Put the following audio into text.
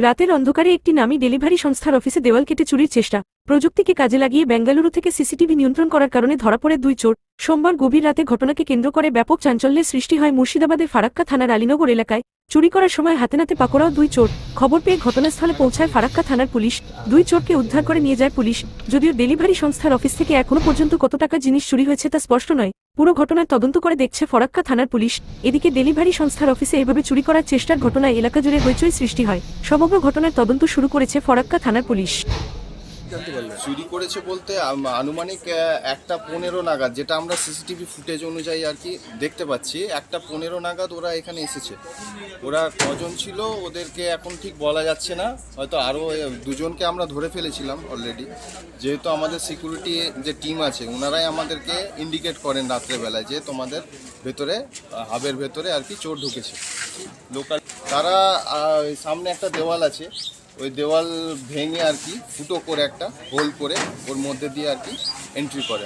রাতের অন্ধকারে একটি নামী ডেলিভারি সংস্থার অফিসে দেওয়াল কেটে চুরির চেষ্টা। প্রযুক্তিকে কাজে লাগিয়ে বেঙ্গালুরু থেকে সিসিটিভি নিয়ন্ত্রণ করার কারণে ধরা পড়ে দুই চোর। সোমবার গভীর রাতে ঘটনাকে কেন্দ্র করে ব্যাপক চাঞ্চল্যের সৃষ্টি হয় মুর্শিদাবাদের ফারাক্কা থানার আলীনগর এলাকায়। চুরি করার সময় হাতে নাতে পাকড়াও দুই চোর। খবর পেয়ে ঘটনাস্থলে পৌঁছায় ফারাক্কা থানার পুলিশ। দুই চোরকে উদ্ধার করে নিয়ে যায় পুলিশ। যদিও ডেলিভারি সংস্থার অফিস থেকে এখনো পর্যন্ত কত টাকা জিনিস চুরি হয়েছে তা স্পষ্ট নয়। পুরো ঘটনার তদন্ত করে দেখছে ফারাক্কা থানার পুলিশ। এদিকে ডেলিভারি সংস্থার অফিসে এভাবে চুরি করার চেষ্টার ঘটনায় এলাকা জুড়ে হইচই সৃষ্টি হয়। সমগ্র ঘটনার তদন্ত শুরু করেছে ফারাক্কা থানার পুলিশ। চুরি করেছে বলতে আনুমানিক 1:15 নাগাদ, যেটা আমরা সিসিটিভি ফুটেজ অনুযায়ী আর কি দেখতে পাচ্ছি, 1:15 নাগাদ ওরা এখানে এসেছে। ওরা কজন ছিল ওদেরকে এখন ঠিক বলা যাচ্ছে না, হয়তো আরও দুজনকে আমরা ধরে ফেলেছিলাম অলরেডি। যেহেতু আমাদের সিকিউরিটি যে টিম আছে ওনারাই আমাদেরকে ইন্ডিকেট করেন রাত্রেবেলায় যে তোমাদের ভেতরে হাবের ভেতরে আর কি চোর ঢুকেছে। লোকাল তারা সামনে একটা দেওয়াল আছে, ওই দেওয়াল ভেঙে আর কি ফুটো করে একটা হোল করে ওর মধ্যে দিয়ে আর কি এন্ট্রি করে।